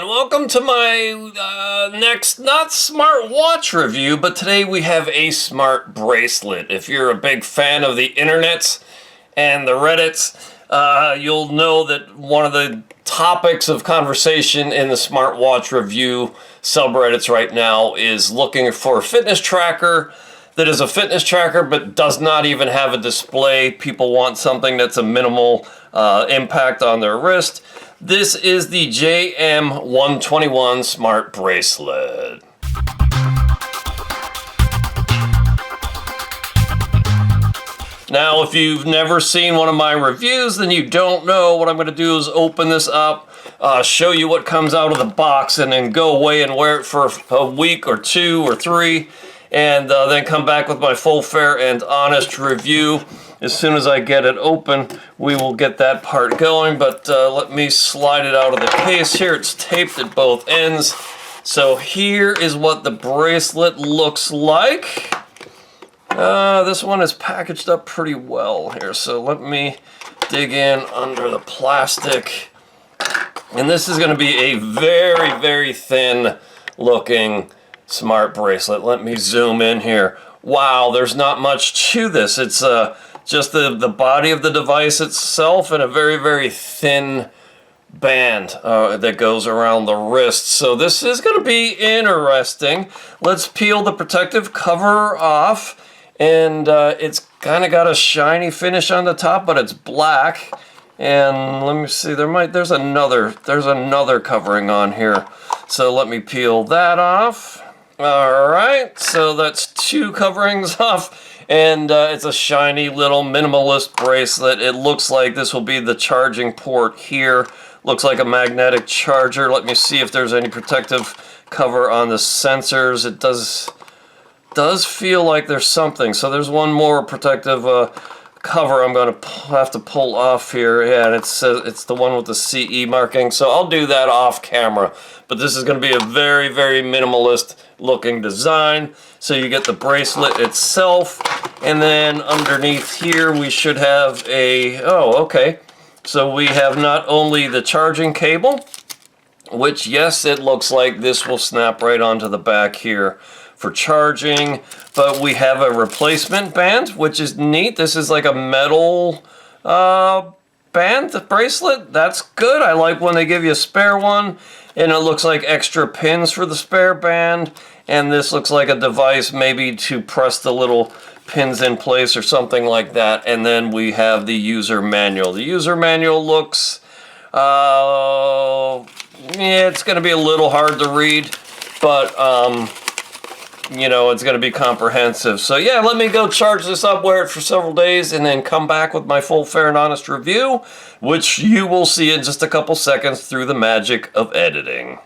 welcome to my next, not smartwatch review, but today we have a smart bracelet. If you're a big fan of the internets and the Reddits, you'll know that one of the topics of conversation in the smartwatch review subreddits right now is looking for a fitness tracker that is a fitness tracker but does not even have a display. People want something that's a minimal impact on their wrist. This is the JM121 smart bracelet. Now, if you've never seen one of my reviews, then you don't know. What I'm going to do is open this up, show you what comes out of the box, and then go away and wear it for a week or 2 or 3, and then come back with my full, fair, and honest review. As soon as I get it open, we will get that part going, but let me slide it out of the case here. It's taped at both ends. So here is what the bracelet looks like. This one is packaged up pretty well here, so let me dig in under the plastic. And this is going to be a very, very thin looking smart bracelet. Let me zoom in here. Wow, there's not much to this. It's just the body of the device itself and a very, very thin band that goes around the wrist. So this is going to be interesting. Let's peel the protective cover off. And it's kind of got a shiny finish on the top, but it's black. And let me see, there's another covering on here. So let me peel that off. All right, so that's 2 coverings off. And it's a shiny little minimalist bracelet. It looks like this will be the charging port here. Looks like a magnetic charger. Let me see if there's any protective cover on the sensors. It does feel like there's something. So there's one more protective cover I'm going to have to pull off here. Yeah, and it's the one with the CE marking. So I'll do that off camera. But this is going to be a very, very minimalist looking design. So you get the bracelet itself, and then underneath here we should have okay. So we have not only the charging cable, which, yes, it looks like this will snap right onto the back here for charging, but we have a replacement band, which is neat. This is like a metal band, the bracelet. That's good. I like when they give you a spare one, and it looks like extra pins for the spare band, and this looks like a device maybe to press the little pins in place or something like that. And then we have the user manual. The user manual looks, yeah, it's going to be a little hard to read, but you know, it's going to be comprehensive. So yeah, let me go charge this up, wear it for several days, and then come back with my full, fair, and honest review, which you will see in just a couple seconds through the magic of editing.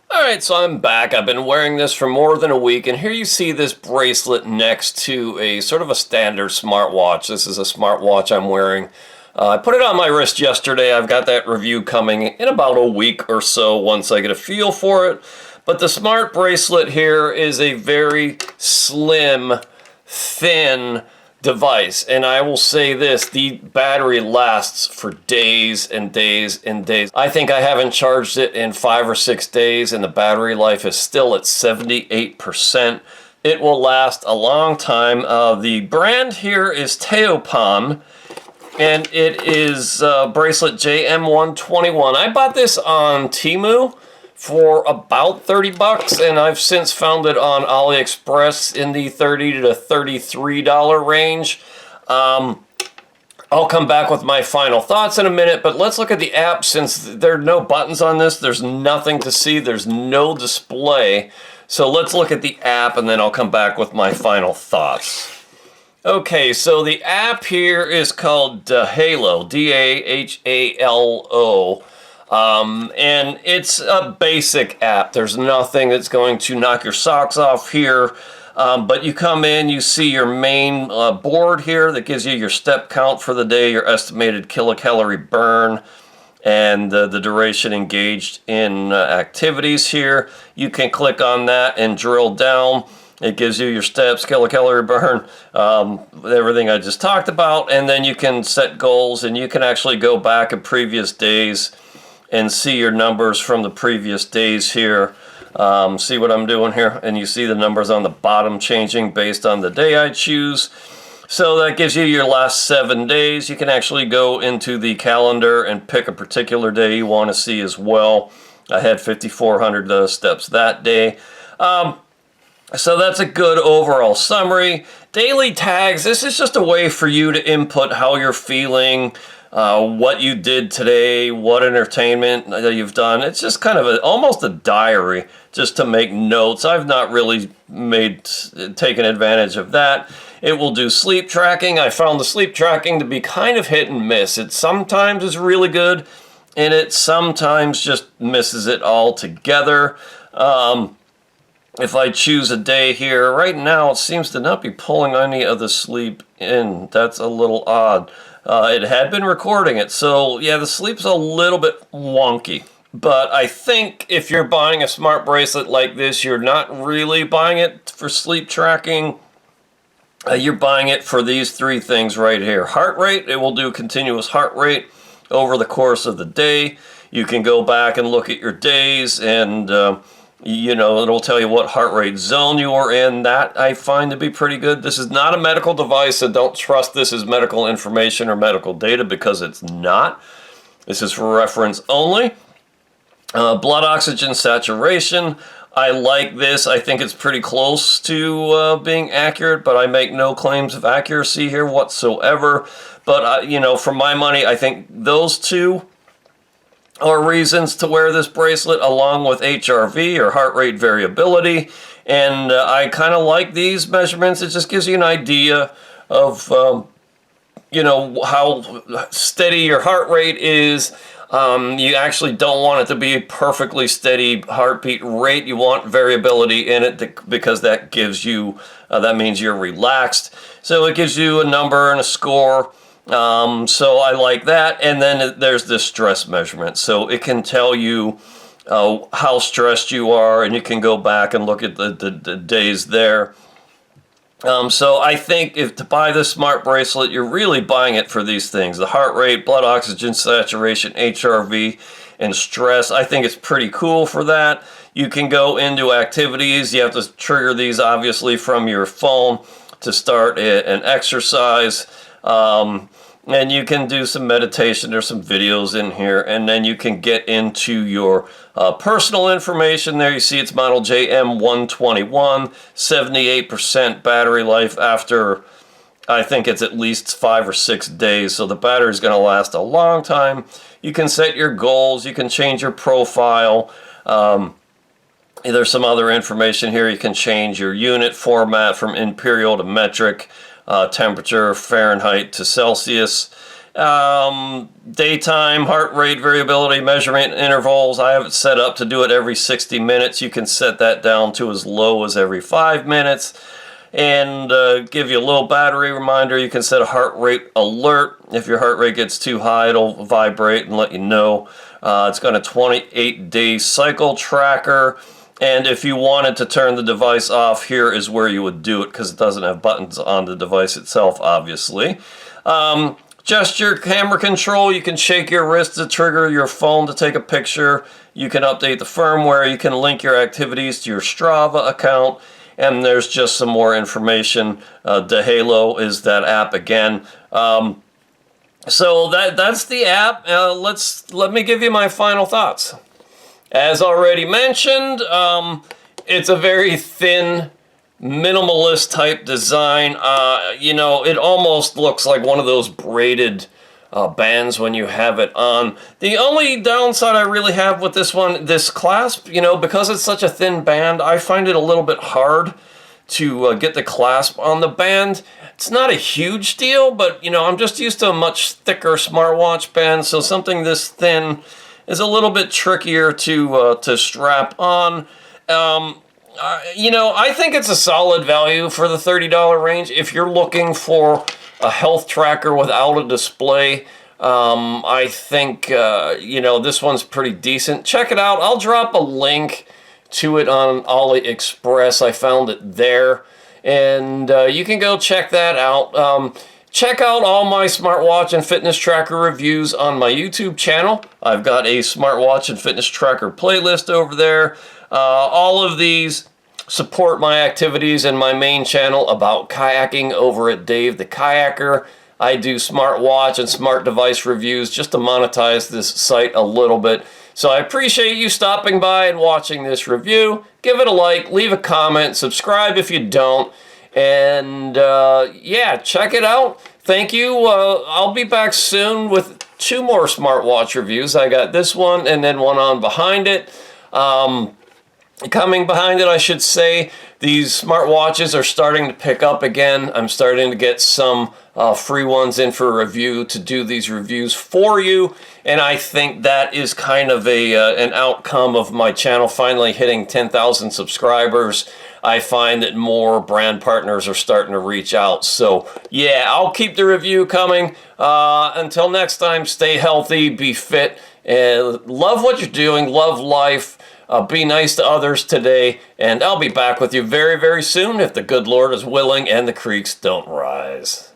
Alright, so I'm back. I've been wearing this for more than a week, and here you see this bracelet next to a sort of a standard smartwatch. This is a smartwatch I'm wearing. I put it on my wrist yesterday. I've got that review coming in about a week or so once I get a feel for it. But the smart bracelet here is a very slim, thin device. And I will say this, the battery lasts for days and days and days. I think I haven't charged it in 5 or 6 days, and the battery life is still at 78%. It will last a long time. The brand here is Teopan, and it is bracelet JM121. I bought this on Temu for about 30 bucks, and I've since found it on AliExpress in the $30 to $33 range. I'll come back with my final thoughts in a minute, but let's look at the app. Since there are no buttons on this, there's nothing to see, there's no display. So let's look at the app, and then I'll come back with my final thoughts. Okay, so the app here is called Dahalo, D-A-H-A-L-O. And it's a basic app. There's nothing that's going to knock your socks off here. But you come in, you see your main board here that gives you your step count for the day, your estimated kilocalorie burn, and the duration engaged in activities here. You can click on that and drill down. It gives you your steps, kilocalorie burn, everything I just talked about, and then you can set goals, and you can actually go back in previous days and see your numbers from the previous days here. See what I'm doing here? And you see the numbers on the bottom changing based on the day I choose. So that gives you your last 7 days. You can actually go into the calendar and pick a particular day you want to see as well. I had 5,400 steps that day. So that's a good overall summary. Daily tags, this is just a way for you to input how you're feeling, what you did today, what entertainment that you've done. It's just kind of almost a diary, just to make notes. I've not really taken advantage of that. It will do sleep tracking. I found the sleep tracking to be kind of hit and miss. It sometimes is really good, and it sometimes just misses it altogether. If I choose a day here, right now it seems to not be pulling any of the sleep in. That's a little odd. It had been recording it, so yeah, the sleep's a little bit wonky. But I think if you're buying a smart bracelet like this, you're not really buying it for sleep tracking. You're buying it for these 3 things right here. Heart rate, it will do continuous heart rate over the course of the day. You can go back and look at your days, and you know, it'll tell you what heart rate zone you are in. That I find to be pretty good. This is not a medical device, so don't trust this as medical information or medical data, because it's not. This is for reference only. Blood oxygen saturation. I like this. I think it's pretty close to being accurate, but I make no claims of accuracy here whatsoever. But, you know, for my money, I think those 2 are reasons to wear this bracelet, along with HRV, or heart rate variability. And I kind of like these measurements. It just gives you an idea of, you know, how steady your heart rate is. You actually don't want it to be a perfectly steady heartbeat rate. You want variability in it, because that gives you, that means you're relaxed. So it gives you a number and a score. So I like that. And then there's this stress measurement. So it can tell you how stressed you are, and you can go back and look at the days there. So I think if to buy this smart bracelet, you're really buying it for these things: the heart rate, blood oxygen saturation, HRV, and stress. I think it's pretty cool for that. You can go into activities. You have to trigger these obviously from your phone to start an exercise. And you can do some meditation. There's some videos in here, and then you can get into your personal information. There you see it's model JM121, 78% battery life after, I think it's at least 5 or 6 days, so the battery's going to last a long time. You can set your goals. You can change your profile. There's some other information here. You can change your unit format from imperial to metric. Temperature, Fahrenheit to Celsius, daytime, heart rate variability, measurement intervals. I have it set up to do it every 60 minutes. You can set that down to as low as every 5 minutes, and give you a little battery reminder. You can set a heart rate alert. If your heart rate gets too high, it'll vibrate and let you know. It's got a 28-day cycle tracker. And if you wanted to turn the device off, here is where you would do it, because it doesn't have buttons on the device itself, obviously. Gesture camera control. You can shake your wrist to trigger your phone to take a picture. You can update the firmware. You can link your activities to your Strava account. And there's just some more information. DeHalo is that app again. So that's the app. Let me give you my final thoughts. As already mentioned, it's a very thin, minimalist type design. You know, it almost looks like one of those braided bands when you have it on. The only downside I really have with this one, this clasp, you know, because it's such a thin band, I find it a little bit hard to get the clasp on the band. It's not a huge deal, but, you know, I'm just used to a much thicker smartwatch band, so something this thin is a little bit trickier to strap on. You know, I think it's a solid value for the $30 range. If you're looking for a health tracker without a display, I think, you know, this one's pretty decent. Check it out. I'll drop a link to it on AliExpress. I found it there. And you can go check that out. Check out all my smartwatch and fitness tracker reviews on my YouTube channel. I've got a smartwatch and fitness tracker playlist over there. All of these support my activities in my main channel about kayaking over at Dave the Kayaker. I do smartwatch and smart device reviews just to monetize this site a little bit. So I appreciate you stopping by and watching this review. Give it a like, leave a comment, subscribe if you don't. And yeah, check it out. Thank you. I'll be back soon with 2 more smartwatch reviews. I got this one and then one on behind it. Coming behind it, I should say, these smartwatches are starting to pick up again. I'm starting to get some free ones in for review to do these reviews for you. And I think that is kind of an outcome of my channel finally hitting 10,000 subscribers. I find that more brand partners are starting to reach out. So yeah, I'll keep the review coming. Until next time, stay healthy, be fit, and love what you're doing, love life. Be nice to others today, and I'll be back with you very, very soon if the good Lord is willing and the creeks don't rise.